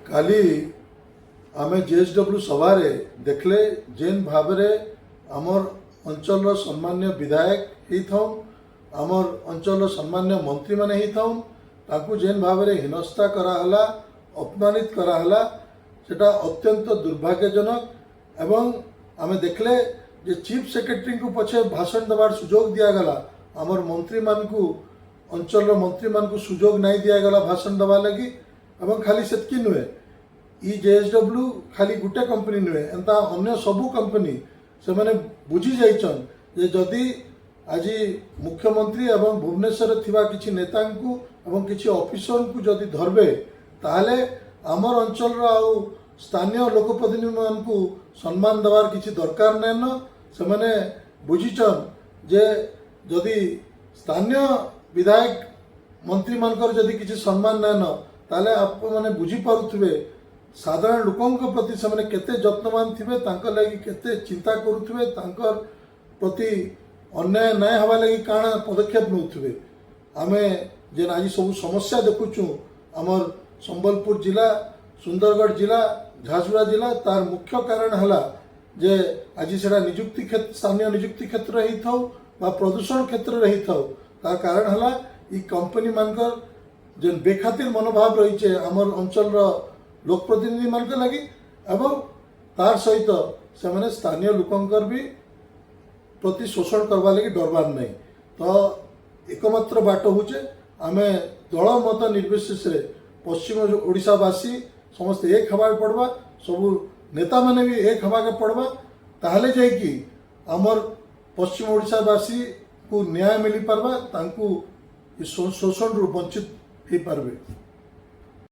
काली आमे जेएसडब्ल्यू सभारे देखले जेन भावरे आमर अंचल सम्मान्य विधायक ही थाउन आमर अंचल सम्मान्य मंत्री माने ही थाउन ताकू जेन भावरे हिनस्ता कराहला अपमानित कराहला सेटा अत्यंत दुर्भाग्यजनक। एवं आमे देखले जे चीफ सेक्रेटरी को पछे भाषण देवार सुजोग दिया गला आमर मंत्री मानकू अंचल मंत्री मानकू सुजोग नहीं दिया गला भाषण देवा लगी। एवं खाली सेतकी नुहे ई जेएसडब्ल्यू खाली गुटे कंपनी नुहे एंता अन्य सबू कंपनी से माने बुझी जाइछन जे जदि आज मुख्यमंत्री एवं भुवनेश्वर थिबा किछि नेतांकू एवं किछि ऑफिसर को जदि धरबे ताहले आमर अंचल आउ स्थानीय लोकप्रतिनिधि मानकू सम्मान देवार किछि दरकार नै न। से माने बुझिछन जे जदि स्थानीय विधायक मंत्री मानकर जदि किछि सम्मान नै न ताले आप माने बुझी पारुथिबे साधारण लोकंक प्रति से माने केते जत्नवान थिबे तांकर लागि केते चिंता करूथिबे तांकर प्रति अन्याय नाय हवा लगी काଣା पदक्षेप नौथिबे। आमे जेन आज सब समस्या देखुचु आमर संबलपुर जिला सुंदरगढ़ जिला झारसुगुड़ा जिला तार मुख्य कारण हला जे आज सेटा नियुक्ति क्षेत्र स्थानीय नियुक्ति क्षेत्र रही थाउ बा प्रदूषण क्षेत्र रही थाउ तार कारण हला ई कंपनी मानकर जेन बेखातिर मनोभाव रही छे आमर अंचल लोकप्रतिनिधि मान लगी एवं तार सहित से माने स्थानीय लोकंकर भी प्रति शोषण करवा लगी डरबार नहीं। तो एकमात्र बाट होचे आमे दल मत निर्विशेष पश्चिम ओडिशावासी समस्त एक हवा पड़वा सबू नेता माने भी एक हवा के पड़वा ताहले जाय कि आमर पश्चिम ओडिशावासी को न्याय मिली पारबा तांकू शोषण रु वंचित हो पारबे।